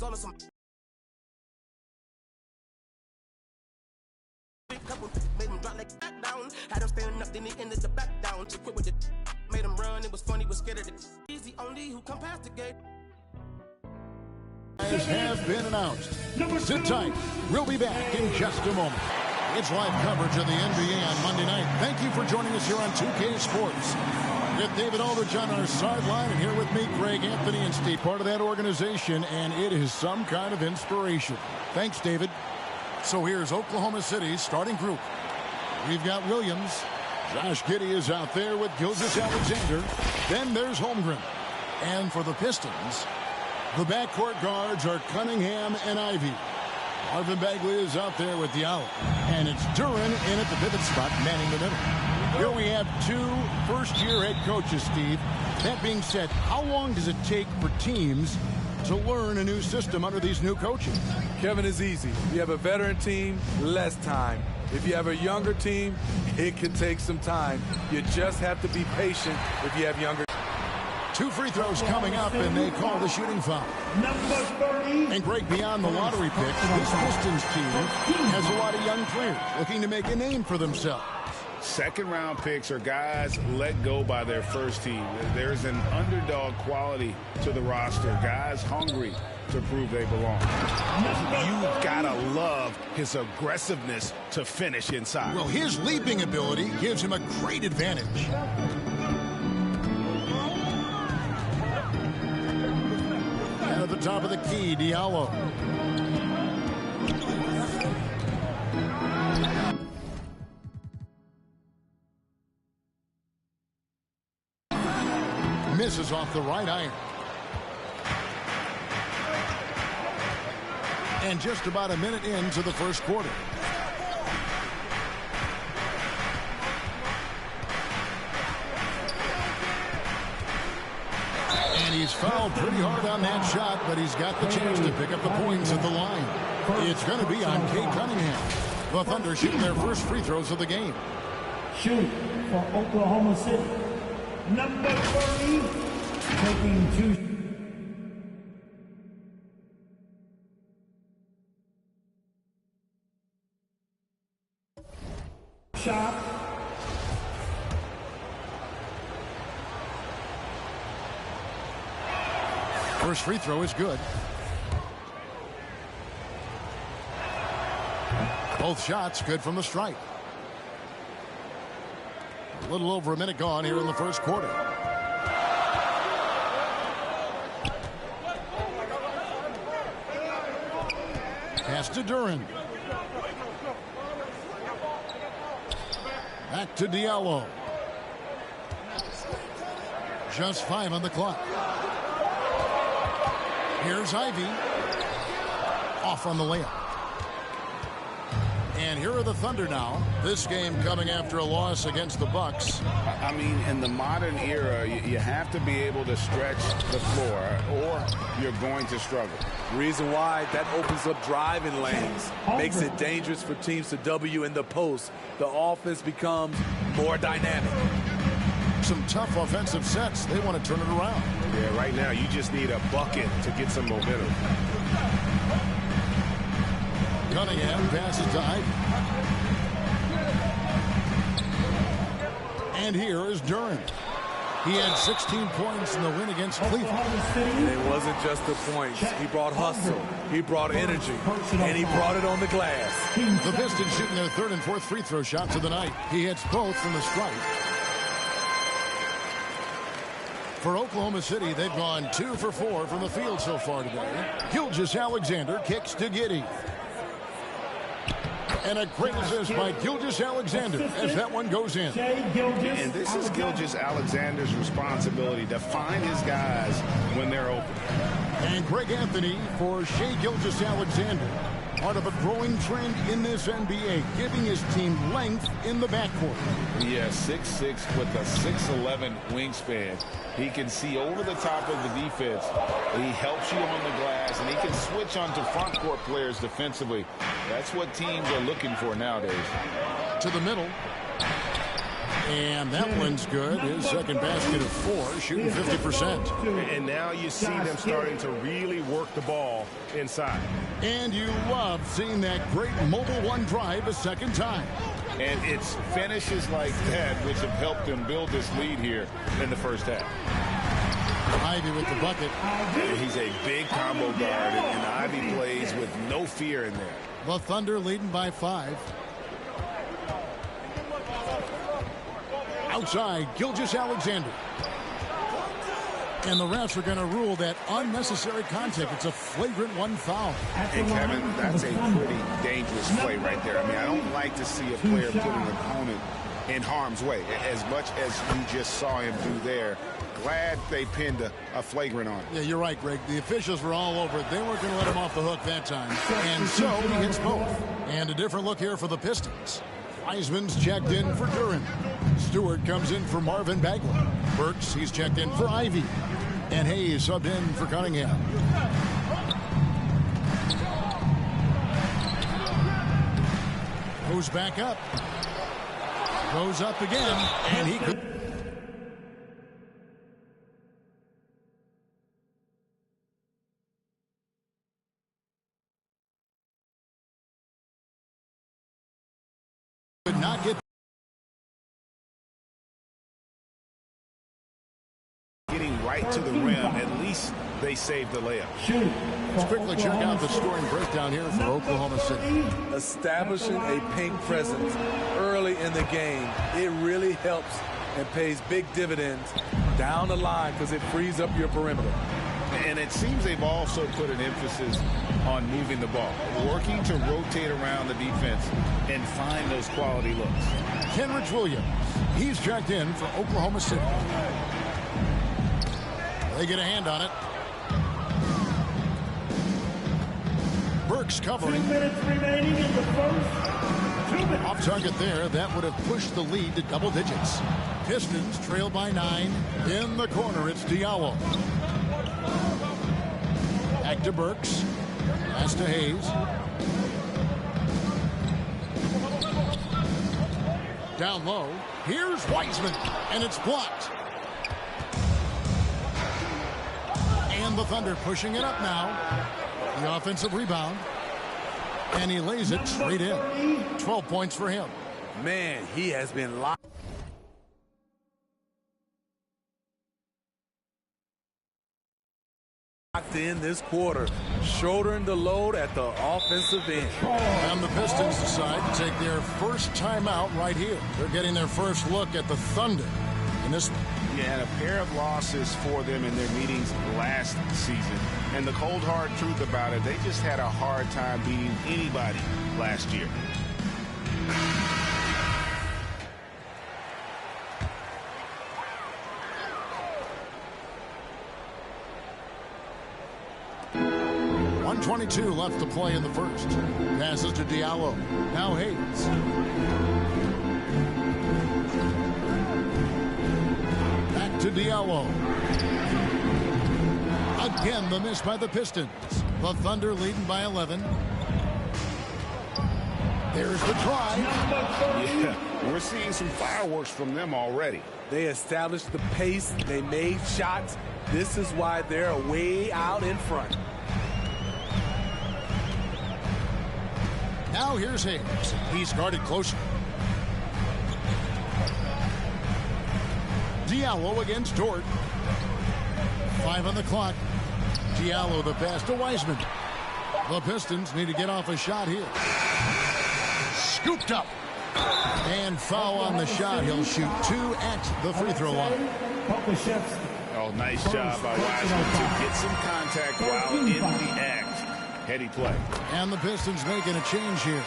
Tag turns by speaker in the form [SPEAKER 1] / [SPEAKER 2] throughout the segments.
[SPEAKER 1] all of some couple made him drop like back down. Had him standing up, then he ended the back down. To quit with it, made him run. It was funny, was scared of it. He's the only who come past the gate.
[SPEAKER 2] Has been announced. Sit tight. We'll be back in just a moment. It's live coverage of the NBA on Monday night. Thank you for joining us here on 2K Sports. With David Aldridge on our sideline, and here with me, Greg Anthony and Steve, part of that organization, and it is some kind of inspiration. Thanks, David. So here's Oklahoma City's starting group. We've got Williams. Josh Giddey is out there with Gilgeous-Alexander. Then there's Holmgren. And for the Pistons, the backcourt guards are Cunningham and Ivey. Marvin Bagley is out there with Diallo. And it's Duren in at the pivot spot, manning the middle. Here we have two first-year head coaches, Steve. That being said, how long does it take for teams to learn a new system under these new coaches?
[SPEAKER 3] Kevin, is easy. If you have a veteran team, less time. If you have a younger team, it can take some time. You just have to be patient if you have younger.
[SPEAKER 2] Two free throws coming up, and they call the shooting foul. And Greg, beyond the lottery picks, this Pistons team has a lot of young players looking to make a name for themselves.
[SPEAKER 4] Second-round picks are guys let go by their first team. There's an underdog quality to the roster. Guys hungry to prove they belong. You've got to love his aggressiveness to finish inside.
[SPEAKER 2] Well, his leaping ability gives him a great advantage. And at the top of the key, Diallo. Misses off the right iron. And just about a minute into the first quarter. And he's fouled pretty hard on that shot, but he's got the chance to pick up the points at the line. It's going to be on Cade Cunningham. The Thunder shooting their first free throws of the game.
[SPEAKER 5] Shoot for Oklahoma City. Number 30, taking two. Shot.
[SPEAKER 2] First free throw is good. Both shots good from the stripe. A little over a minute gone here in the first quarter. Pass to Duren. Back to Diallo. Just 5 on the clock. Here's Ivey. Off on the layup. And here are the Thunder now. This game coming after a loss against the Bucks.
[SPEAKER 4] I mean, in the modern era, you have to be able to stretch the floor, or you're going to struggle.
[SPEAKER 3] Reason why, that opens up driving lanes, makes it dangerous for teams to W in the post. The offense becomes more dynamic.
[SPEAKER 2] Some tough offensive sets. They want to turn it around.
[SPEAKER 4] Yeah, right now you just need a bucket to get some momentum.
[SPEAKER 2] Cunningham passes to Ivey. And here is Duren. He had 16 points in the win against Cleveland.
[SPEAKER 3] And it wasn't just the points. He brought hustle. He brought energy. And he brought it on the glass.
[SPEAKER 2] The Pistons shooting their third and fourth free throw shots of the night. He hits both from the stripe. For Oklahoma City, they've gone 2 for 4 from the field so far today. Gilgeous-Alexander kicks to Giddey. And a great assist by Gilgeous-Alexander as that one goes in.
[SPEAKER 4] And this is Gilgeous-Alexander's responsibility to find his guys when they're open.
[SPEAKER 2] And Greg Anthony for Shai Gilgeous-Alexander. Part of a growing trend in this NBA, giving his team length in the backcourt.
[SPEAKER 4] Yeah, 6'6" with a 6'11" wingspan. He can see over the top of the defense. He helps you on the glass, and he can switch onto front court players defensively. That's what teams are looking for nowadays.
[SPEAKER 2] To the middle. And that one's good. His second basket of 4, shooting 50%.
[SPEAKER 4] And now you see them starting to really work the ball inside.
[SPEAKER 2] And you love seeing that great mobile one drive a second time.
[SPEAKER 4] And it's finishes like that which have helped them build this lead here in the first half.
[SPEAKER 2] Ivy with the bucket.
[SPEAKER 4] And he's a big combo guard, and Ivy plays with no fear in there.
[SPEAKER 2] The Thunder leading by 5. Outside, Gilgeous-Alexander. And the refs are going to rule that unnecessary contact. It's a flagrant 1 foul.
[SPEAKER 4] And Kevin, that's a pretty dangerous play right there. I mean, I don't like to see a player put an opponent in harm's way, as much as you just saw him do there. Glad they pinned a flagrant on him.
[SPEAKER 2] Yeah, you're right, Greg. The officials were all over it. They weren't going to let him off the hook that time. And so he hits both. And a different look here for the Pistons. Wiseman's checked in for Duran. Stewart comes in for Marvin Bagley. Burks, he's checked in for Ivy. And Hayes subbed in for Cunningham. Goes back up. Goes up again. And he could... not get
[SPEAKER 4] getting right to the rim. At least they saved the layup.
[SPEAKER 2] Let's quickly check out the scoring breakdown here for Oklahoma City.
[SPEAKER 3] Establishing a paint presence early in the game, it really helps and pays big dividends down the line because it frees up your perimeter.
[SPEAKER 4] And it seems they've also put an emphasis on moving the ball, working to rotate around the defense and find those quality looks.
[SPEAKER 2] Kenrich Williams, he's checked in for Oklahoma City. They get a hand on it. Burks covering.
[SPEAKER 5] 2 minutes remaining in the first. 2 minutes.
[SPEAKER 2] Off target there. That would have pushed the lead to double digits. Pistons trail by 9. In the corner, it's Diallo. Back to Burks. Pass to Hayes. Down low. Here's Wiseman. And it's blocked. And the Thunder pushing it up now. The offensive rebound. And he lays it straight in. 12 points for him.
[SPEAKER 3] Man, he has been locked in this quarter, shouldering the load at the offensive end.
[SPEAKER 2] And the Pistons decide to take their first timeout right here. They're getting their first look at the Thunder in this.
[SPEAKER 4] Yeah, and a pair of losses for them in their meetings last season. And the cold, hard truth about it, they just had a hard time beating anybody last year.
[SPEAKER 2] .22 left to play in the first. Passes to Diallo. Now Hayes. Back to Diallo. Again, the miss by the Pistons. The Thunder leading by 11. There's the try.
[SPEAKER 4] Yeah, we're seeing some fireworks from them already.
[SPEAKER 3] They established the pace. They made shots. This is why they're way out in front.
[SPEAKER 2] Now here's Hayes. He's guarded closer. Diallo against Dort. 5 on the clock. Diallo the pass to Wiseman. The Pistons need to get off a shot here. Scooped up. And foul on the shot. He'll shoot 2 at the free throw line.
[SPEAKER 4] Oh, nice job by Wiseman to get some contact while in the act. Heady play.
[SPEAKER 2] And the Pistons making a change here.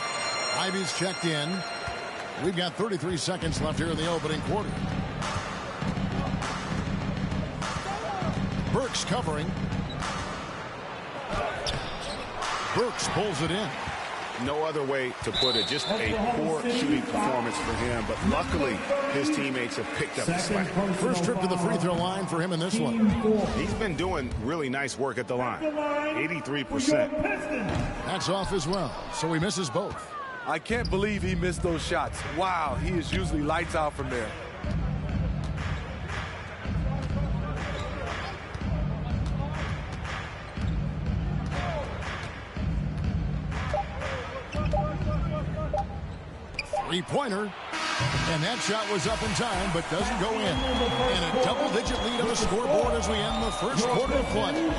[SPEAKER 2] Ivy's checked in. We've got 33 seconds left here in the opening quarter. Burks covering. Burks pulls it in.
[SPEAKER 4] No other way to put it. Just a poor shooting performance for him. But luckily, his teammates have picked up the slack.
[SPEAKER 2] First trip to the free throw line for him in this one.
[SPEAKER 4] He's been doing really nice work at the line. 83%.
[SPEAKER 2] That's off as well. So he misses both.
[SPEAKER 3] I can't believe he missed those shots. Wow, he is usually lights out from there.
[SPEAKER 2] Three-pointer. And that shot was up in time, but doesn't go in. And a double-digit lead on the scoreboard as we end the first quarter of play.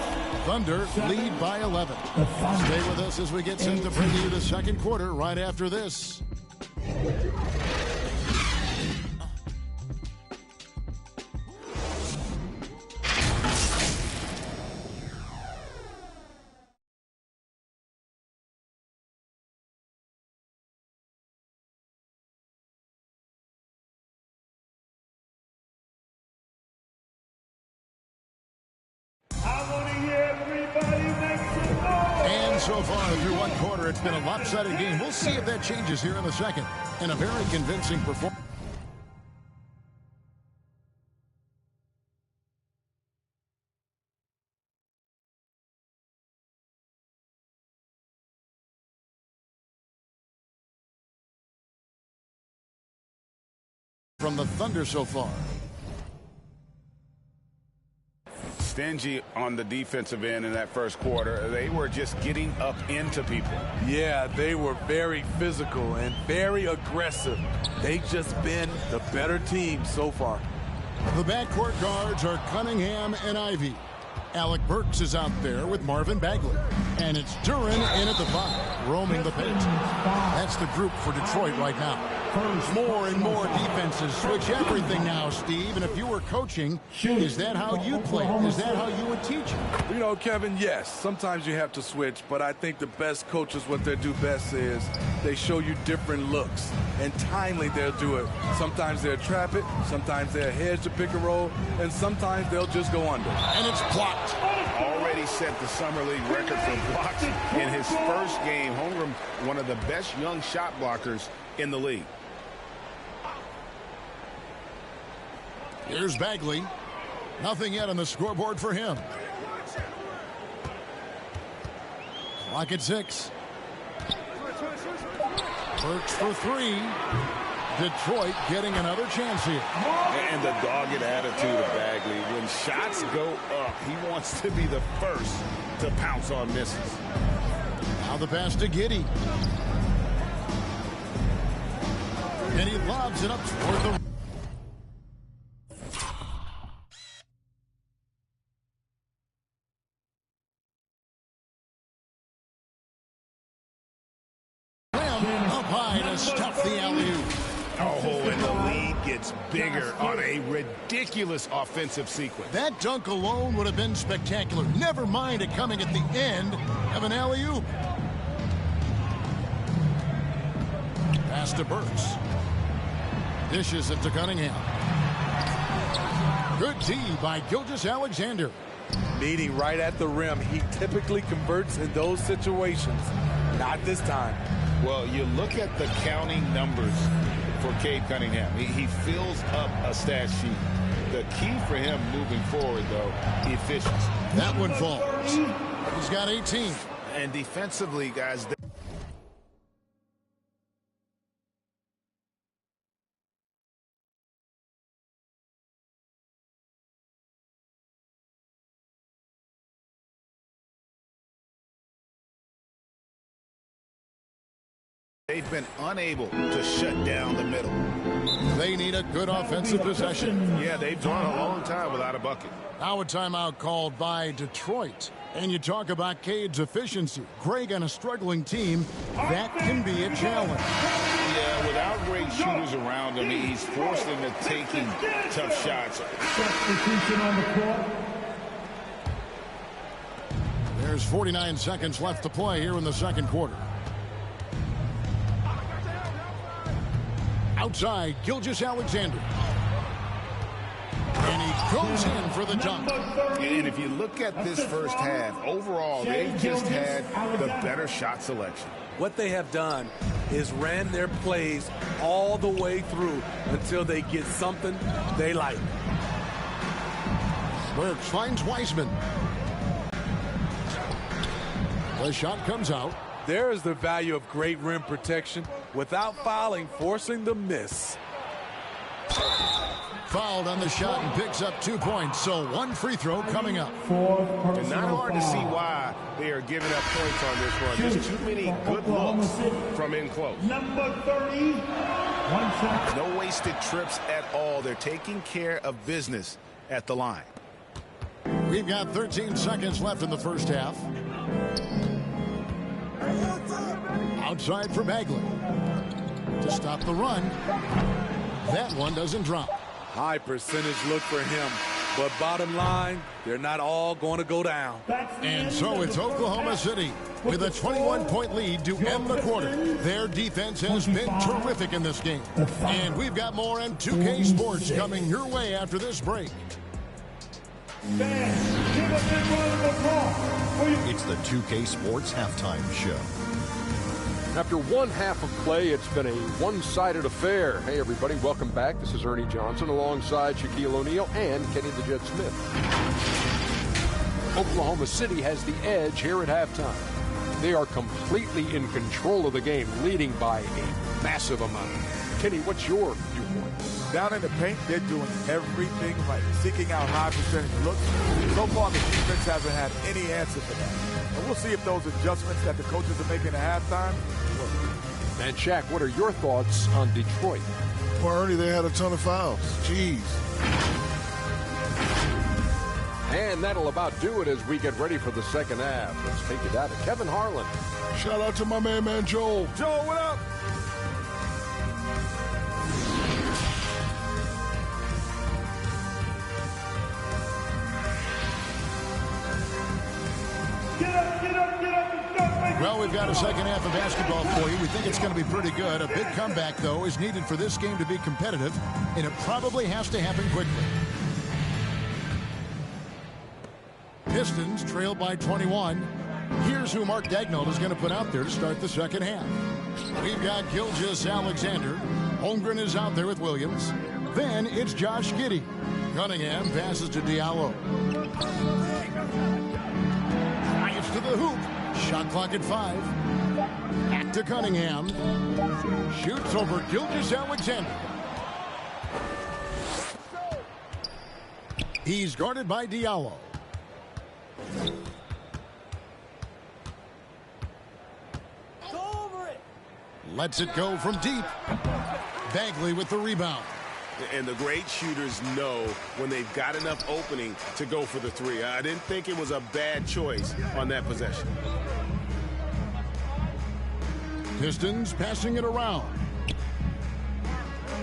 [SPEAKER 2] Thunder lead by 11. Stay with us as we get set to bring you the second quarter right after this. And so far through one quarter, it's been a lopsided game. We'll see if that changes here in the second. And a very convincing performance. From the Thunder so far.
[SPEAKER 4] Stingy on the defensive end in that first quarter. They were just getting up into people.
[SPEAKER 3] Yeah, they were very physical and very aggressive. They've just been the better team so far.
[SPEAKER 2] The backcourt guards are Cunningham and Ivey. Alec Burks is out there with Marvin Bagley. And it's Duren in at the 5, roaming the paint. That's the group for Detroit right now. More and more defenses switch everything now, Steve. And if you were coaching, is that how you play? Is that how you would teach it?
[SPEAKER 3] You know, Kevin, yes. Sometimes you have to switch, but I think the best coaches, what they do best is they show you different looks. And timely, they'll do it. Sometimes they'll trap it. Sometimes they'll hedge the pick and roll. And sometimes they'll just go under.
[SPEAKER 2] And it's blocked.
[SPEAKER 4] Already set the Summer League record for blocks in his first game. Holmgren, one of the best young shot blockers in the league.
[SPEAKER 2] Here's Bagley. Nothing yet on the scoreboard for him. Clock at 6. Burks for 3. Detroit getting another chance here.
[SPEAKER 4] And the dogged attitude of Bagley. When shots go up, he wants to be the first to pounce on misses.
[SPEAKER 2] Now the pass to Giddey. And he lobs it up toward the... Up high to stuff the alley-oop.
[SPEAKER 4] Oh, and the lead gets bigger on a ridiculous offensive sequence.
[SPEAKER 2] That dunk alone would have been spectacular. Never mind it coming at the end of an alley-oop. Pass to Burks. Dishes it to Cunningham. Good D by Gilgeous-Alexander.
[SPEAKER 3] Meeting right at the rim. He typically converts in those situations. Not this time.
[SPEAKER 4] Well, you look at the counting numbers for Cade Cunningham. He fills up a stat sheet. The key for him moving forward, though, efficiency.
[SPEAKER 2] That one falls. He's got 18.
[SPEAKER 4] And defensively, guys... They've been unable to shut down the middle.
[SPEAKER 2] They need a good offensive possession.
[SPEAKER 4] Yeah, they've gone a long time without a bucket.
[SPEAKER 2] Now a timeout called by Detroit. And you talk about Cade's efficiency. Greg on a struggling team, that can be a challenge.
[SPEAKER 4] Yeah, without great shooters around him, he's forced into taking tough shots.
[SPEAKER 5] Substitution on the court.
[SPEAKER 2] There's 49 seconds left to play here in the second quarter. Outside, Gilgeous-Alexander. And he goes in for the dunk.
[SPEAKER 4] And if you look at this first half, overall, they've just had the better shot selection.
[SPEAKER 3] What they have done is ran their plays all the way through until they get something they like.
[SPEAKER 2] Burks finds Wiseman. The shot comes out.
[SPEAKER 3] There is the value of great rim protection without fouling, forcing the miss.
[SPEAKER 2] Fouled on the shot and picks up 2 points. So 1 free throw coming up.
[SPEAKER 4] And not hard to see why they are giving up points on this run. There's too many good looks from in close.
[SPEAKER 5] Number 30, 1 shot.
[SPEAKER 4] No wasted trips at all. They're taking care of business at the line.
[SPEAKER 2] We've got 13 seconds left in the first half. Outside for Bagley to stop the run. That one doesn't drop.
[SPEAKER 3] High percentage look for him. But bottom line, they're not all going to go down.
[SPEAKER 2] And so it's Oklahoma City with a 21-point lead to end the quarter. Their defense has been terrific in this game. And we've got more on 2K Sports coming your way after this break.
[SPEAKER 6] It's the 2K Sports Halftime Show.
[SPEAKER 7] After one half of play, it's been a one-sided affair. Hey, everybody, welcome back. This is Ernie Johnson alongside Shaquille O'Neal and Kenny the Jet Smith. Oklahoma City has the edge here at halftime. They are completely in control of the game, leading by a massive amount. Kenny, what's your viewpoint?
[SPEAKER 8] Down in the paint, they're doing everything right, seeking out high percentage looks. So far, the defense hasn't had any answer for that. And we'll see if those adjustments that the coaches are making at halftime work.
[SPEAKER 7] And Shaq, what are your thoughts on Detroit?
[SPEAKER 9] Well, Ernie, they had a ton of fouls. Jeez.
[SPEAKER 7] And that'll about do it as we get ready for the second half. Let's take it down to Kevin Harlan.
[SPEAKER 9] Shout out to my man Joel.
[SPEAKER 8] Joel, what up?
[SPEAKER 2] Well, we've got a second half of basketball for you. We think it's going to be pretty good. A big comeback, though, is needed for this game to be competitive, and it probably has to happen quickly. Pistons trail by 21. Here's who Mark Daigneault is going to put out there to start the second half. We've got Gilgeous-Alexander. Holmgren is out there with Williams. Then it's Josh Giddey. Cunningham passes to Diallo. Drives to the hoop. Shot clock at 5. Back to Cunningham. Shoots over Gilgeous-Alexander. He's guarded by Diallo. Lets it go from deep. Bagley with the rebound.
[SPEAKER 4] And the great shooters know when they've got enough opening to go for the three. I didn't think it was a bad choice on that possession.
[SPEAKER 2] Pistons passing it around.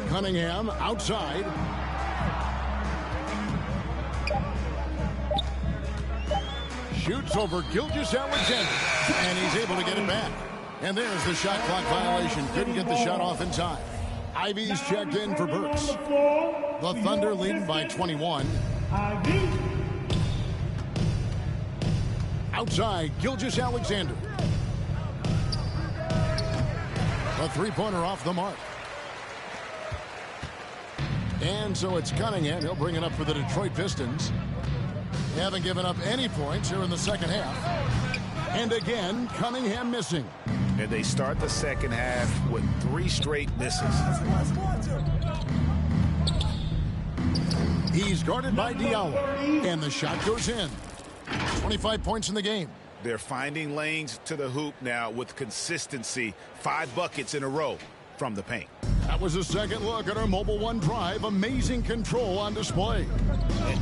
[SPEAKER 2] Cunningham outside. Shoots over Gilgeous-Alexander. And he's able to get it back. And there's the shot clock violation. Couldn't get the shot off in time. Ivy's checked in for Burks. The Thunder leading by 21. Outside, Gilgeous-Alexander. A three-pointer off the mark. And so it's Cunningham. He'll bring it up for the Detroit Pistons. They haven't given up any points here in the second half. And again, Cunningham missing.
[SPEAKER 4] And they start the second half with 3 straight misses.
[SPEAKER 2] He's guarded by Diallo. And the shot goes in. 25 points in the game.
[SPEAKER 4] They're finding lanes to the hoop now with consistency. 5 buckets in a row from the paint.
[SPEAKER 2] That was a second look at our Mobile One drive. Amazing control on display.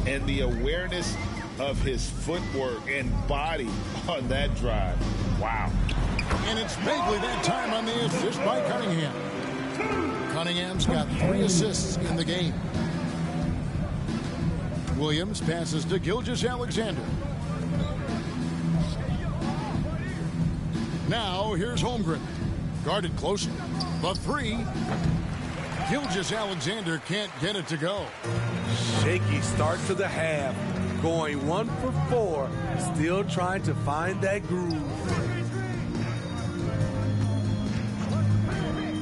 [SPEAKER 4] And the awareness of his footwork and body on that drive. Wow.
[SPEAKER 2] And it's Bagley that time on the assist by Cunningham. Cunningham's got 3 assists in the game. Williams passes to Gilgeous-Alexander. Now here's Holmgren. Guarded closely. The 3. Gilgeous-Alexander can't get it to go.
[SPEAKER 3] Shaky start to the half. Going 1 for 4. Still trying to find that groove.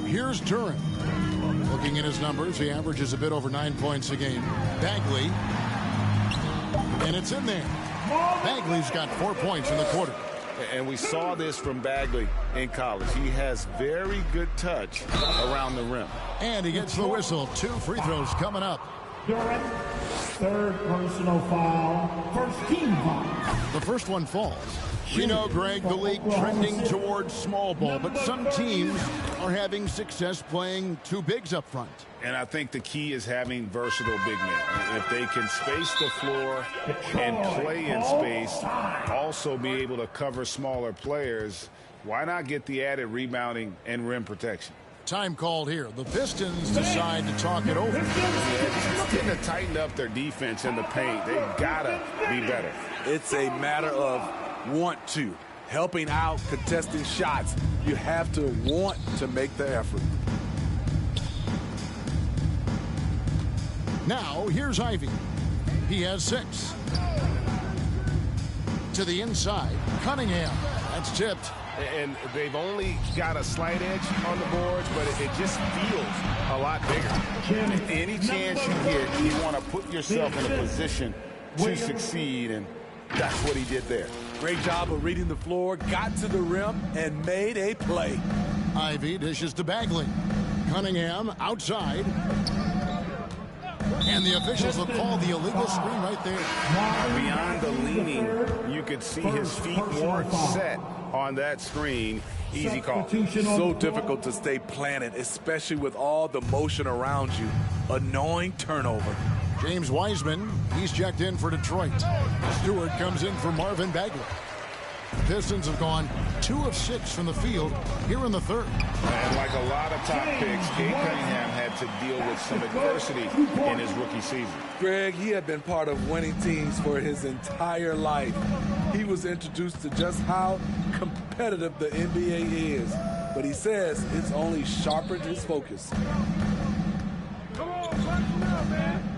[SPEAKER 2] Here's Turin. Looking at his numbers, he averages a bit over 9 points a game. Bagley. And it's in there. Bagley's got 4 points in the quarter.
[SPEAKER 4] And we saw this from Bagley in college. He has very good touch around the rim.
[SPEAKER 2] And he gets the whistle. 2 free throws coming up.
[SPEAKER 5] Durant, third personal foul, first team foul.
[SPEAKER 2] The first one falls. We know, Greg, the league trending towards small ball, but some teams are having success playing two bigs up front.
[SPEAKER 4] And I think the key is having versatile big men. If they can space the floor and play in space, also be able to cover smaller players, why not get the added rebounding and rim protection?
[SPEAKER 2] Time called here. The Pistons decide to talk it over.
[SPEAKER 4] Yeah, just getting to tighten up their defense in the paint. They've got to be better.
[SPEAKER 3] It's a matter of want to. Helping out, contesting shots. You have to want to make the effort.
[SPEAKER 2] Now, here's Ivy. He has 6. To the inside, Cunningham. That's tipped.
[SPEAKER 4] And they've only got a slight edge on the boards, but it just feels a lot bigger. Any chance you get, you want to put yourself in a position to succeed, and that's what he did there.
[SPEAKER 3] Great job of reading the floor, got to the rim, and made a play.
[SPEAKER 2] Ivy dishes to Bagley. Cunningham outside. And the officials will call the illegal screen right there.
[SPEAKER 4] Beyond the leaning, you could see his feet weren't set on that screen. Easy call.
[SPEAKER 3] So difficult to stay planted, especially with all the motion around you. Annoying turnover.
[SPEAKER 2] James Wiseman, he's checked in for Detroit. Stewart comes in for Marvin Bagley. The Pistons have gone 2 of 6 from the field here in the third.
[SPEAKER 4] And like a lot of top picks, Cade Cunningham had to deal with some adversity in his rookie season.
[SPEAKER 3] Greg, he had been part of winning teams for his entire life. He was introduced to just how competitive the NBA is. But he says it's only sharpened his focus.
[SPEAKER 5] Come on, punch him out, man.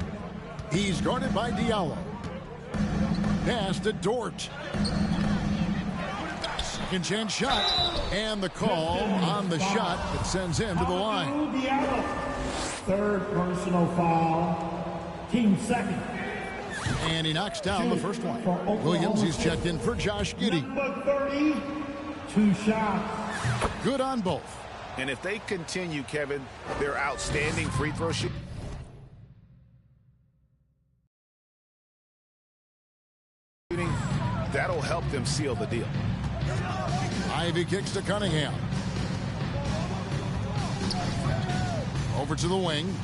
[SPEAKER 2] He's guarded by Diallo. Pass to Dort. Second chance shot. And the call on the shot that sends him to the line.
[SPEAKER 5] Third personal foul. Team second.
[SPEAKER 2] And he knocks down the first one. Williams, he's checked in for Josh Giddey.
[SPEAKER 5] Number 30, 2 shots.
[SPEAKER 2] Good on both.
[SPEAKER 4] And if they continue, Kevin, their outstanding free throw shooting, that'll help them seal the deal.
[SPEAKER 2] Ivy kicks to Cunningham. Over to the wing.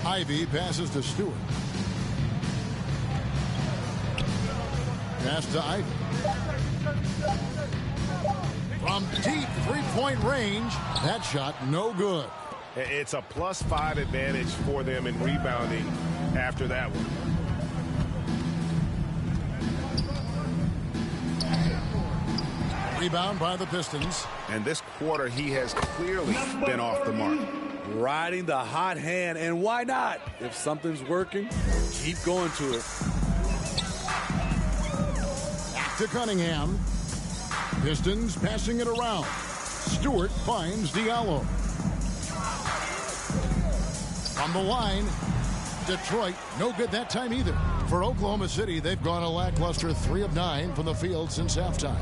[SPEAKER 2] Ivy passes to Stewart. Pass to Ivy. From deep three-point range, that shot no good.
[SPEAKER 4] It's a +5 advantage for them in rebounding after that one.
[SPEAKER 2] Rebound by the Pistons.
[SPEAKER 4] And this quarter, he has clearly been off the mark.
[SPEAKER 3] Riding the hot hand, and why not? If something's working, keep going to it.
[SPEAKER 2] Back to Cunningham. Pistons passing it around. Stewart finds Diallo. On the line, Detroit, no good that time either. For Oklahoma City, they've gone a lackluster 3 of 9 from the field since halftime.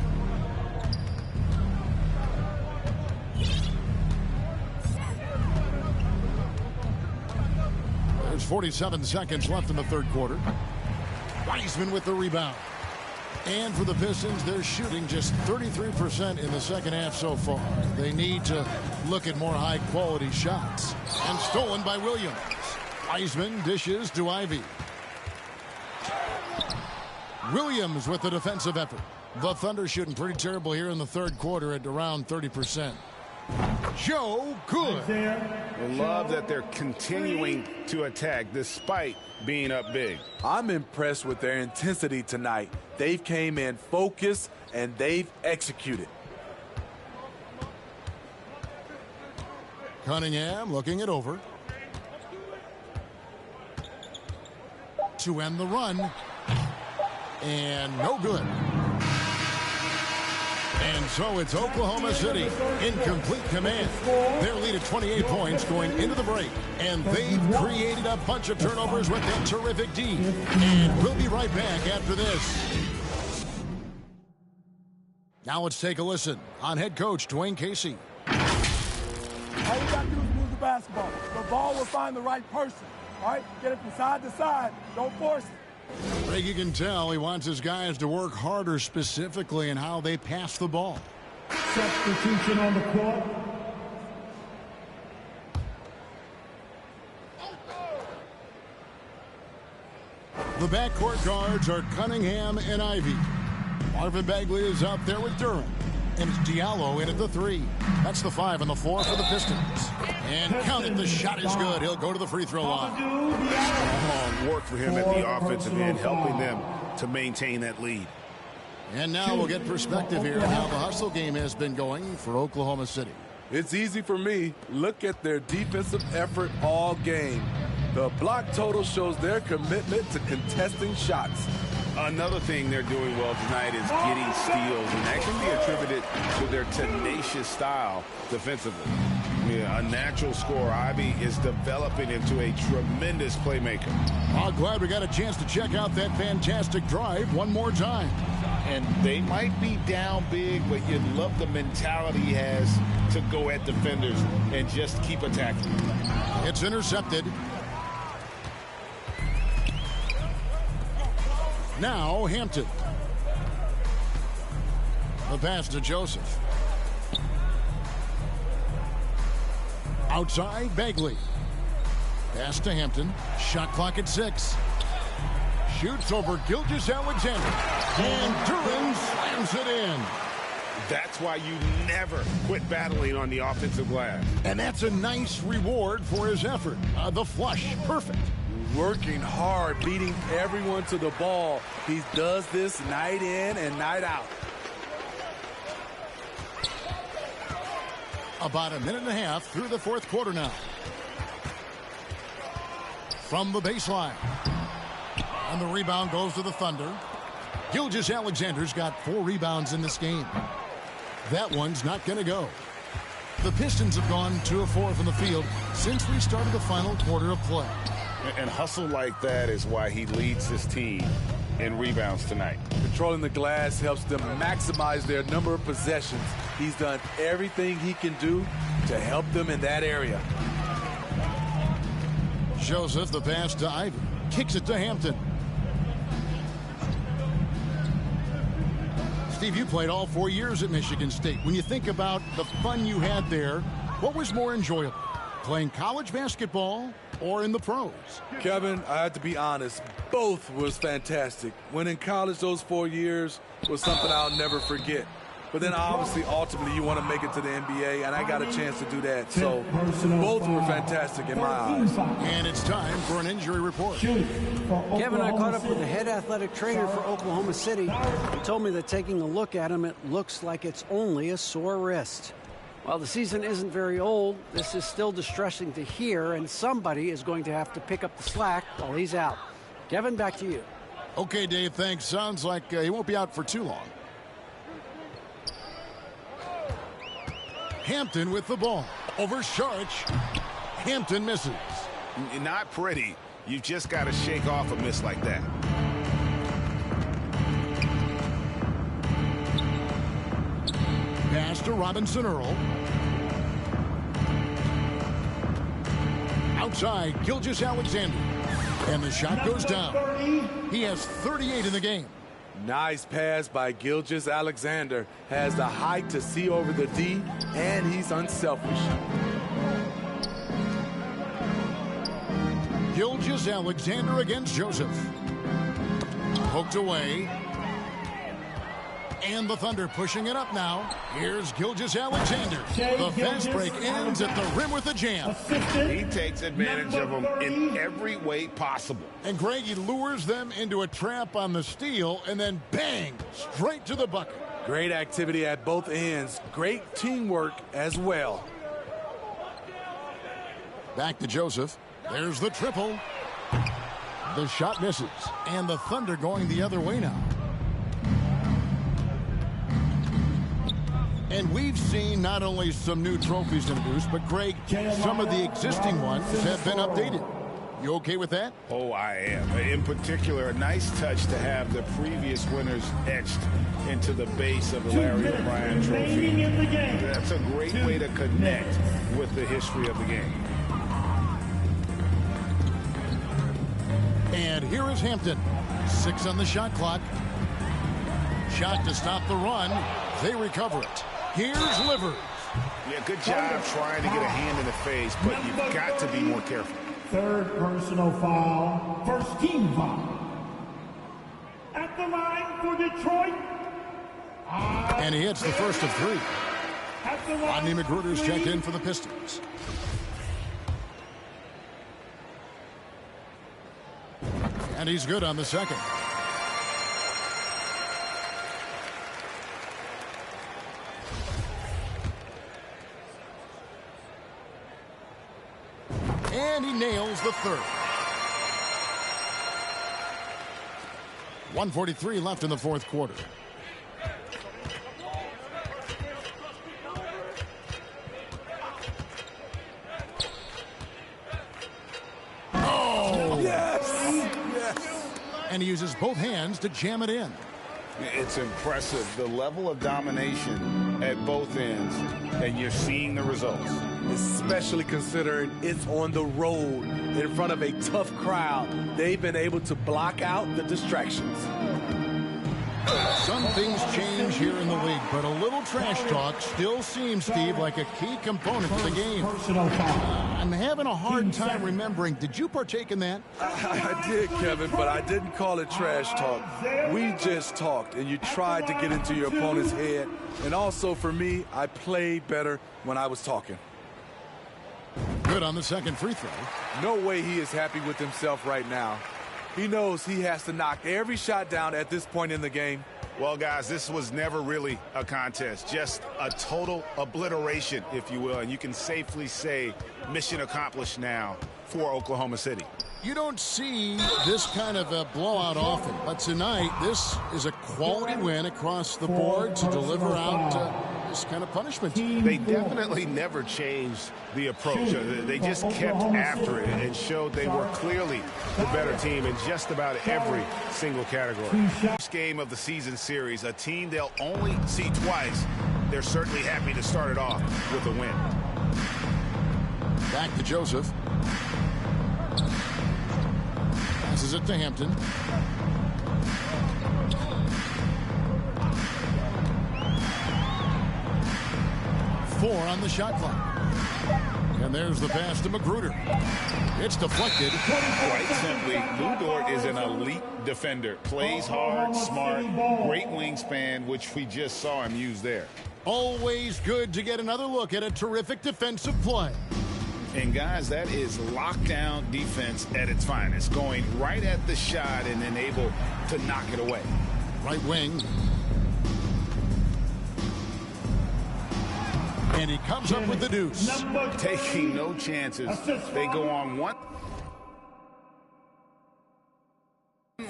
[SPEAKER 2] There's 47 seconds left in the third quarter. Wiseman with the rebound. And for the Pistons, they're shooting just 33% in the second half so far. They need to look at more high-quality shots. And stolen by Williams. Wiseman dishes to Ivy. Williams with the defensive effort. The Thunder shooting pretty terrible here in the third quarter at around 30%. Joe Good.
[SPEAKER 4] I love that they're continuing to attack despite being up big.
[SPEAKER 3] I'm impressed with their intensity tonight. They've came in focused and they've executed.
[SPEAKER 2] Cunningham looking it over. To end the run. And no good. And so it's Oklahoma City in complete command. Their lead at 28 points going into the break. And they've created a bunch of turnovers with that terrific D. And we'll be right back after this. Now let's take a listen on head coach Dwayne Casey.
[SPEAKER 8] All you got to do is move the
[SPEAKER 5] of basketball. The ball will find the right person. All right? Get it from side to side. Don't force it.
[SPEAKER 2] Greg, you can tell he wants his guys to work harder specifically in how they pass the ball.
[SPEAKER 5] Substitution on the court.
[SPEAKER 2] The backcourt guards are Cunningham and Ivy. Marvin Bagley is out there with Durham. And it's Diallo in at the 3. That's the 5 and the 4 for the Pistons. And count it, the shot is good. He'll go to the free throw line.
[SPEAKER 4] Long work for him at the offensive end, helping them to maintain that lead.
[SPEAKER 2] And now we'll get perspective here on how the hustle game has been going for Oklahoma City.
[SPEAKER 3] It's easy for me. Look at their defensive effort all game. The block total shows their commitment to contesting shots.
[SPEAKER 4] Another thing they're doing well tonight is getting steals, and that can be attributed to their tenacious style defensively. Yeah, a natural scorer, Ivy is developing into a tremendous playmaker.
[SPEAKER 2] I'm glad we got a chance to check out that fantastic drive one more time.
[SPEAKER 4] And they might be down big, but you love the mentality he has to go at defenders and just keep attacking.
[SPEAKER 2] It's intercepted. Now Hampton. The pass to Joseph. Outside, Bagley. Pass to Hampton. Shot clock at 6. Shoots over Gilgeous-Alexander. And Durham slams it in.
[SPEAKER 4] That's why you never quit battling on the offensive glass.
[SPEAKER 2] And that's a nice reward for his effort. The flush, perfect.
[SPEAKER 3] Working hard, beating everyone to the ball. He does this night in and night out.
[SPEAKER 2] About a minute and a half through the fourth quarter now. From the baseline. And the rebound goes to the Thunder. Gilgeous-Alexander's got 4 rebounds in this game. That one's not going to go. The Pistons have gone 2 of 4 from the field since we started the final quarter of play.
[SPEAKER 4] And hustle like that is why he leads this team in rebounds tonight.
[SPEAKER 3] Controlling the glass helps them maximize their number of possessions. He's done everything he can do to help them in that area.
[SPEAKER 2] Joseph, the pass to Ivy. Kicks it to Hampton. Steve, you played all 4 years at Michigan State. When you think about the fun you had there, what was more enjoyable? Playing college basketball or in the pros?
[SPEAKER 3] Kevin, I have to be honest, both was fantastic. When in college, those 4 years was something I'll never forget. But then obviously, ultimately, you want to make it to the NBA, and I got a chance to do that. So both were fantastic in my eyes.
[SPEAKER 2] And it's time for an injury report.
[SPEAKER 10] Kevin, I caught up with the head athletic trainer for Oklahoma City. He told me that taking a look at him, it looks like it's only a sore wrist. While the season isn't very old, this is still distressing to hear, and somebody is going to have to pick up the slack while he's out. Kevin, back to you.
[SPEAKER 2] Okay, Dave, thanks. Sounds like he won't be out for too long. Hampton with the ball. Over Saric. Hampton misses.
[SPEAKER 4] Not pretty. You've just got to shake off a miss like that.
[SPEAKER 2] Pass to Robinson Earl. Outside, Gilgeous-Alexander. And the shot goes down. He has 38 in the game.
[SPEAKER 3] Nice pass by Gilgeous-Alexander. Has the height to see over the D, and he's unselfish.
[SPEAKER 2] Gilgeous-Alexander against Joseph. Poked away. And the Thunder pushing it up now. Here's Gilgeous-Alexander. The fast break ends at the rim with a jam.
[SPEAKER 4] He takes advantage of them in every way possible.
[SPEAKER 2] And Greg, he lures them into a trap on the steal, and then bang, straight to the bucket.
[SPEAKER 3] Great activity at both ends. Great teamwork as well.
[SPEAKER 2] Back to Joseph. There's the triple. The shot misses. And the Thunder going the other way now. And we've seen not only some new trophies introduced, but Greg, some of the existing ones have been updated. You okay with that?
[SPEAKER 4] Oh, I am. In particular, a nice touch to have the previous winners etched into the base of the Larry O'Brien trophy. That's a great way to connect with the history of the game.
[SPEAKER 2] And here is Hampton. 6 on the shot clock. Shot to stop the run. They recover it. Here's Livers.
[SPEAKER 4] Yeah, good job trying to get a hand in the face, but you've got to be more careful.
[SPEAKER 11] Third personal foul, first team foul. At the line for Detroit.
[SPEAKER 2] And he hits the first of 3. Rodney McGruder's checked in for the Pistons. And he's good on the second. And he nails the third. 1:43 left in the fourth quarter. Oh!
[SPEAKER 8] Yes!
[SPEAKER 2] And he uses both hands to jam it in.
[SPEAKER 4] It's impressive, the level of domination at both ends, and you're seeing the results.
[SPEAKER 3] Especially considering it's on the road in front of a tough crowd. They've been able to block out the distractions.
[SPEAKER 2] Some things change here in the league, but a little trash talk still seems, Steve, like a key component to the game. I'm having a hard time remembering. Did you partake in that?
[SPEAKER 3] I did, Kevin, but I didn't call it trash talk. We just talked, and you tried to get into your opponent's head. And also, for me, I played better when I was talking.
[SPEAKER 2] Good on the second free throw.
[SPEAKER 3] No way he is happy with himself right now. He knows he has to knock every shot down at this point in the game.
[SPEAKER 4] Well, guys, this was never really a contest, just a total obliteration, if you will, and you can safely say mission accomplished now for Oklahoma City.
[SPEAKER 2] You don't see this kind of a blowout often, but tonight this is a quality win across the board to deliver out this kind of punishment.
[SPEAKER 4] They definitely never changed the approach. They just kept after it and showed they were clearly the better team in just about every single category. First game of the season series, a team they'll only see twice. They're certainly happy to start it off with a win.
[SPEAKER 2] Back to Joseph. Passes it to Hampton. Four on the shot clock. And there's the pass to McGruder. It's deflected.
[SPEAKER 4] Quite simply, Lou Dort is an elite defender. Plays hard, smart, great wingspan, which we just saw him use there.
[SPEAKER 2] Always good to get another look at a terrific defensive play.
[SPEAKER 4] And, guys, that is lockdown defense at its finest, going right at the shot and then able to knock it away.
[SPEAKER 2] Right wing. And he comes up with the deuce.
[SPEAKER 4] Taking no chances. They go on one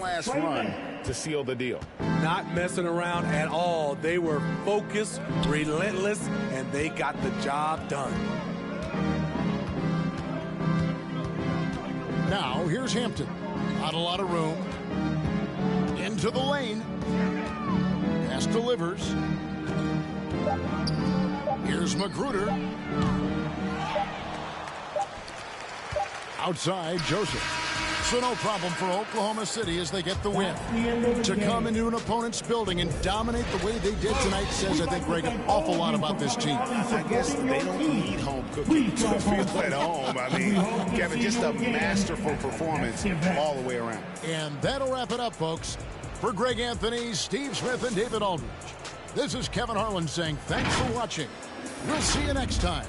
[SPEAKER 4] last run to seal the deal.
[SPEAKER 3] Not messing around at all. They were focused, relentless, and they got the job done.
[SPEAKER 2] Now, here's Hampton. Not a lot of room. Into the lane. Pass delivers. Here's McGruder. Outside, Joseph. So no problem for Oklahoma City as they get the win. To come into an opponent's building and dominate the way they did tonight says, I think, Greg, an awful lot about this team.
[SPEAKER 4] I guess they don't need home cooking to feel at home. I mean, Kevin, just a masterful performance all the way around.
[SPEAKER 2] And that'll wrap it up, folks. For Greg Anthony, Steve Smith, and David Aldridge, this is Kevin Harlan saying thanks for watching. We'll see you next time.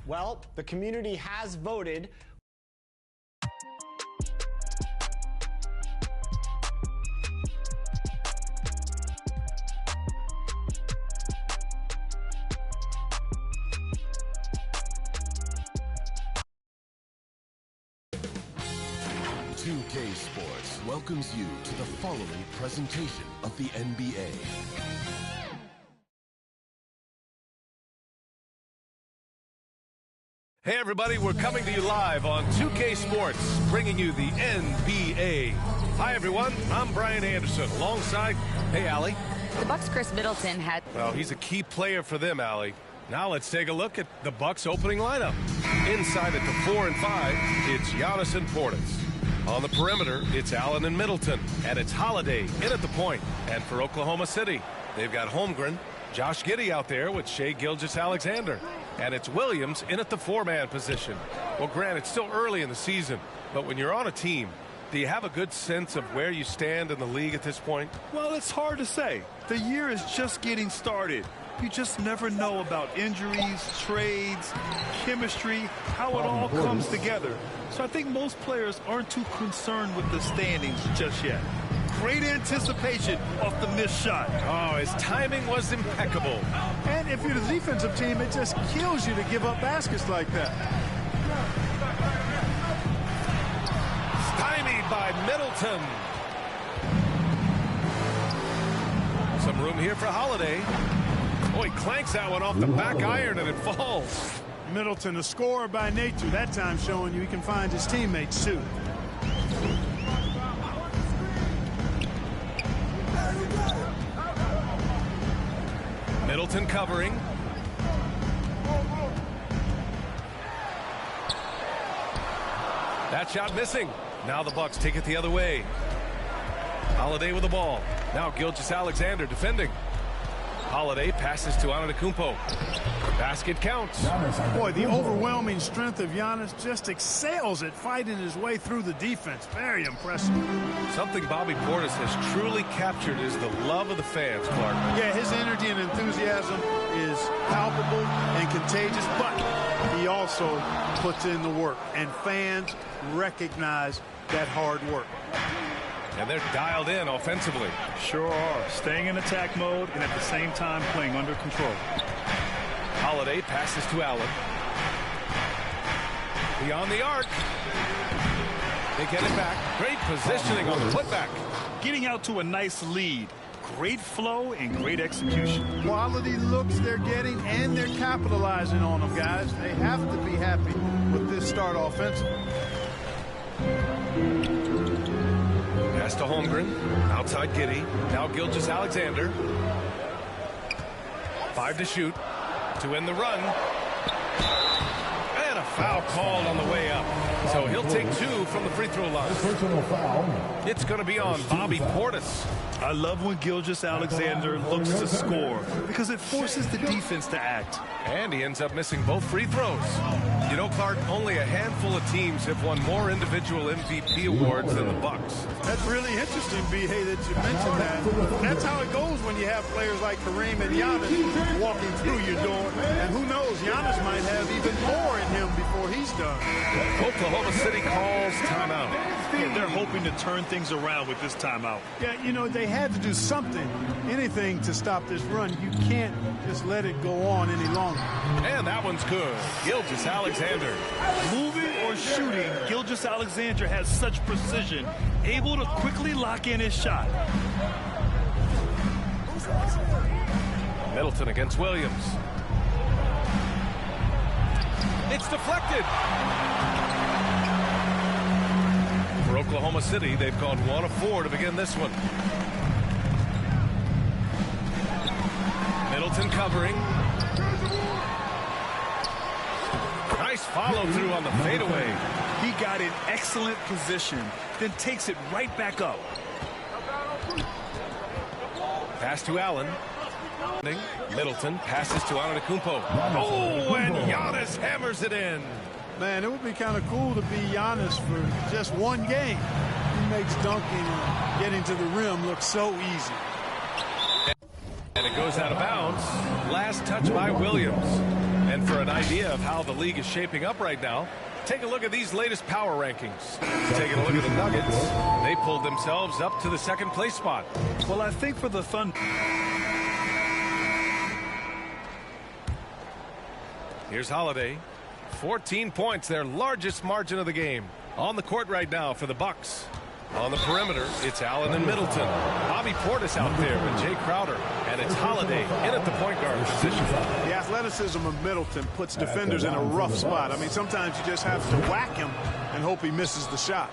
[SPEAKER 12] Well, the community has voted.
[SPEAKER 13] UK Sports welcomes you to the following presentation of the NBA.
[SPEAKER 14] Hey everybody, we're coming to you live on 2K Sports, bringing you the NBA. Hi everyone, I'm Brian Anderson, alongside, hey Allie.
[SPEAKER 15] The Bucks' Chris Middleton had...
[SPEAKER 14] Well, he's a key player for them, Allie. Now let's take a look at the Bucks' opening lineup. Inside at the 4 and 5, it's Giannis and Portis. On the perimeter, it's Allen and Middleton, and it's Holiday in at the point. And for Oklahoma City, they've got Holmgren, Josh Giddey out there with Shai Gilgeous-Alexander. And it's Williams in at the 4-man position. Well, Grant, it's still early in the season, but when you're on a team, do you have a good sense of where you stand in the league at this point?
[SPEAKER 16] Well, it's hard to say. The year is just getting started. You just never know about injuries, trades, chemistry, how it all comes together. So I think most players aren't too concerned with the standings just yet. Great anticipation off the missed shot.
[SPEAKER 14] Oh, his timing was impeccable.
[SPEAKER 17] And if you're the defensive team, it just kills you to give up baskets like that.
[SPEAKER 14] Stymied by Middleton. Some room here for Holiday. Oh, he clanks that one off the back iron and it falls.
[SPEAKER 17] Middleton, a scorer by nature, that time showing you he can find his teammates too.
[SPEAKER 14] Middleton covering. That shot missing. Now the Bucks take it the other way. Holiday with the ball. Now Gilgeous-Alexander defending. Holiday passes to Antetokounmpo. Basket counts.
[SPEAKER 17] Boy, the overwhelming strength of Giannis just excels at fighting his way through the defense. Very impressive.
[SPEAKER 14] Something Bobby Portis has truly captured is the love of the fans, Clark.
[SPEAKER 17] Yeah, his energy and enthusiasm is palpable and contagious, but he also puts in the work, and fans recognize that hard work.
[SPEAKER 14] And they're dialed in offensively.
[SPEAKER 16] Sure are. Staying in attack mode and at the same time playing under control.
[SPEAKER 14] Holiday passes to Allen. Beyond the arc. They get it back. Great positioning on the putback.
[SPEAKER 16] Getting out to a nice lead. Great flow and great execution.
[SPEAKER 17] Quality looks they're getting, and they're capitalizing on them, guys. They have to be happy with this start offensively.
[SPEAKER 14] Pass to Holmgren. Outside Giddey. Now Gilgeous-Alexander. 5 to shoot. To end the run. And a foul called on the way up. So he'll take 2 from the free throw line.
[SPEAKER 11] Personal foul.
[SPEAKER 14] It's going to be on Bobby Portis.
[SPEAKER 16] I love when Gilgeous-Alexander looks to score because it forces the defense to act.
[SPEAKER 14] And he ends up missing both free throws. You know, Clark, only a handful of teams have won more individual MVP awards than the Bucks.
[SPEAKER 17] That's really interesting, B.A., that you mentioned that. That's how it goes when you have players like Kareem and Giannis walking through your door. And who knows, Giannis might have even more in him before he's done.
[SPEAKER 14] Oklahoma City calls timeout.
[SPEAKER 16] Yeah, they're hoping to turn things around with this timeout.
[SPEAKER 17] Yeah, you know, they had to do something, anything to stop this run. You can't just let it go on any longer.
[SPEAKER 14] And that one's good. Gilgeous-Alexander.
[SPEAKER 16] Moving or shooting, Gilgeous-Alexander has such precision, able to quickly lock in his shot.
[SPEAKER 14] Middleton against Williams. It's deflected. For Oklahoma City, they've gone 1 of 4 to begin this one. Middleton covering. Nice follow through on the fadeaway.
[SPEAKER 16] He got in excellent position, then takes it right back up.
[SPEAKER 14] Pass to Allen. Middleton passes to Antetokounmpo. Oh, and Giannis hammers it in.
[SPEAKER 17] Man, it would be kind of cool to be Giannis for just one game. He makes dunking and getting to the rim look so easy.
[SPEAKER 14] And it goes out of bounds. Last touch by Williams. And for an idea of how the league is shaping up right now, take a look at these latest power rankings. Taking a look at the Nuggets, they pulled themselves up to the second place spot.
[SPEAKER 16] Well, I think for the Thunder.
[SPEAKER 14] Here's Holiday. 14 points, their largest margin of the game. On the court right now for the Bucks. On the perimeter, it's Allen and Middleton. Bobby Portis out there with Jay Crowder. And it's Holiday in at the point guard position.
[SPEAKER 17] The athleticism of Middleton puts defenders in a rough spot. I mean, sometimes you just have to whack him and hope he misses the shot.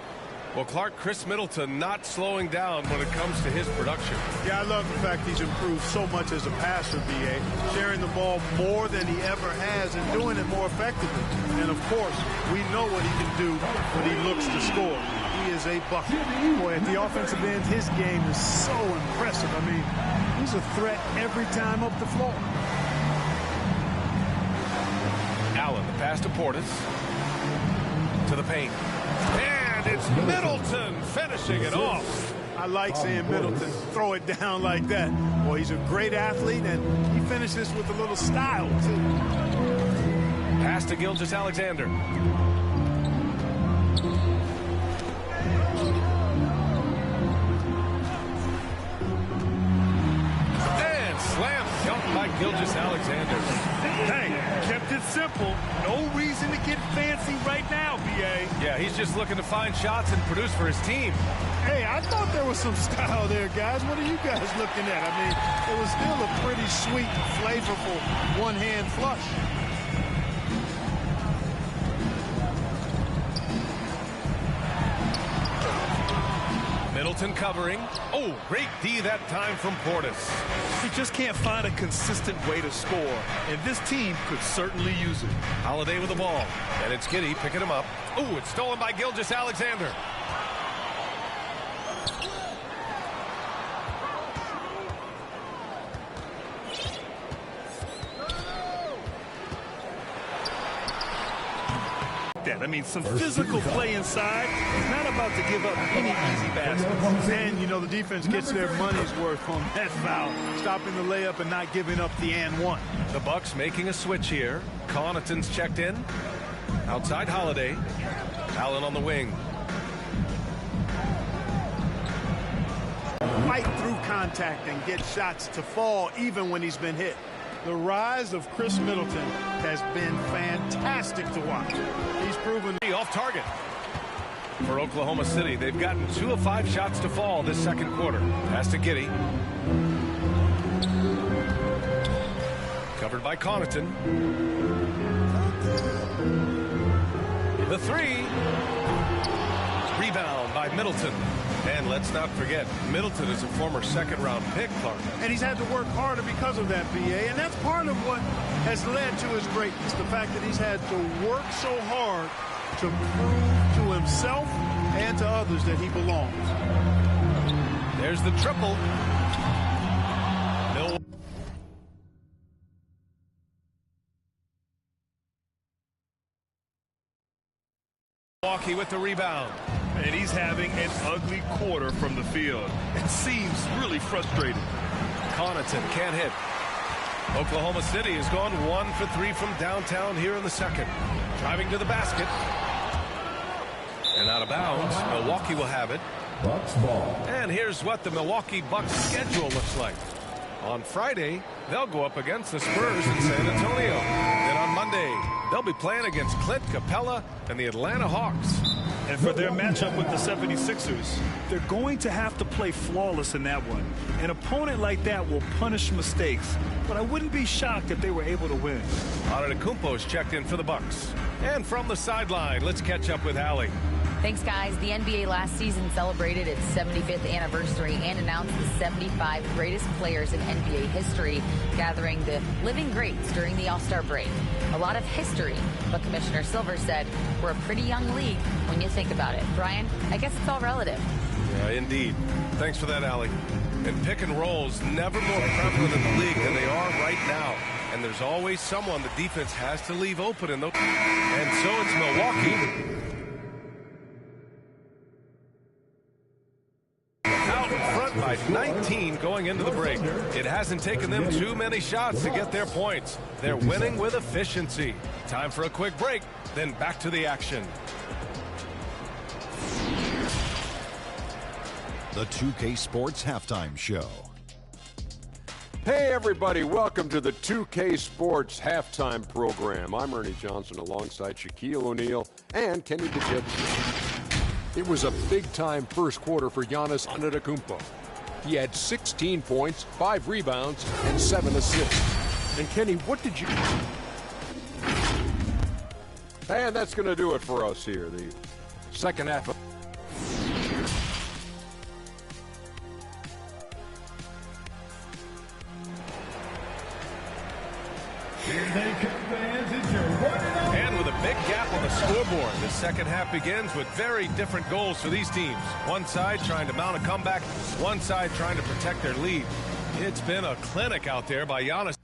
[SPEAKER 14] Well, Clark, Chris Middleton not slowing down when it comes to his production.
[SPEAKER 17] Yeah, I love the fact he's improved so much as a passer, B.A., sharing the ball more than he ever has and doing it more effectively. And, of course, we know what he can do when he looks to score. He is a bucket.
[SPEAKER 16] Boy, at the offensive end, his game is so impressive. I mean, he's a threat every time up the floor.
[SPEAKER 14] Allen, the pass to Portis. To the paint. And it's Middleton finishing it off.
[SPEAKER 17] I like seeing Middleton throw it down like that. Boy, he's a great athlete, and he finishes with a little style, too.
[SPEAKER 14] Pass to Gilgeous-Alexander. And slam dunk by Gilgeous-Alexander.
[SPEAKER 16] Hey, kept it simple. No reason to get fancy right now, B.A.
[SPEAKER 14] Yeah, he's just looking to find shots and produce for his team.
[SPEAKER 17] Hey, I thought there was some style there, guys. What are you guys looking at? I mean, it was still a pretty sweet, flavorful one-hand flush.
[SPEAKER 14] Middleton covering. Oh, great D that time from Portis.
[SPEAKER 16] He just can't find a consistent way to score, and this team could certainly use it.
[SPEAKER 14] Holiday with the ball, and it's Giddey picking him up. Oh, it's stolen by Gilgeous-Alexander.
[SPEAKER 16] I mean, some physical play inside. He's not about to give up any easy baskets.
[SPEAKER 17] And, you know, the defense gets their money's worth on that foul, stopping the layup and not giving up the and one.
[SPEAKER 14] The Bucks making a switch here. Connaughton's checked in. Outside Holiday. Allen on the wing.
[SPEAKER 17] Fight through contact and get shots to fall even when he's been hit. The rise of Chris Middleton has been fantastic to watch. He's proven
[SPEAKER 14] off target. For Oklahoma City, they've gotten 2 of 5 shots to fall this second quarter. Pass to Giddey. Covered by Connaughton. The 3. Rebound by Middleton. And let's not forget, Middleton is a former second-round pick, Clark.
[SPEAKER 17] And he's had to work harder because of that, B.A. And that's part of what has led to his greatness. The fact that he's had to work so hard to prove to himself and to others that he belongs.
[SPEAKER 14] There's the triple. Milwaukee with the rebound.
[SPEAKER 16] And he's having an ugly quarter from the field. It seems really frustrating.
[SPEAKER 14] Connaughton can't hit. Oklahoma City has gone 1 for 3 from downtown here in the second. Driving to the basket. And out of bounds. Milwaukee will have it.
[SPEAKER 11] Bucks ball.
[SPEAKER 14] And here's what the Milwaukee Bucks schedule looks like. On Friday, they'll go up against the Spurs in San Antonio. Then on Monday, they'll be playing against Clint Capella and the Atlanta Hawks.
[SPEAKER 16] And for their matchup with the 76ers, they're going to have to play flawless in that one. An opponent like that will punish mistakes, but I wouldn't be shocked if they were able to win.
[SPEAKER 14] Antetokounmpo's checked in for the Bucks. And from the sideline, let's catch up with Allie.
[SPEAKER 15] Thanks, guys. The NBA last season celebrated its 75th anniversary and announced the 75 greatest players in NBA history, gathering the living greats during the All-Star break. A lot of history, but Commissioner Silver said we're a pretty young league when you think about it. Brian, I guess it's all relative.
[SPEAKER 14] Yeah, indeed. Thanks for that, Allie. And pick and rolls never more prevalent in the league than they are right now. And there's always someone the defense has to leave open in those. And so it's Milwaukee. in front by 19 going into the break. It hasn't taken them too many shots to get their points. They're winning with efficiency. Time for a quick break, then back to the action.
[SPEAKER 6] The 2K Sports Halftime Show.
[SPEAKER 7] Hey everybody, welcome to the 2K Sports Halftime Program. I'm Ernie Johnson alongside Shaquille O'Neal and Kenny DeJet. It was a big-time first quarter for Giannis Antetokounmpo. He had 16 points, 5 rebounds, and 7 assists. And Kenny, what did you... And that's going to do it for us here. The second half of...
[SPEAKER 14] And with a big gap on the scoreboard, the second half begins with very different goals for these teams. One side trying to mount a comeback, one side trying to protect their lead. It's been a clinic out there by Giannis.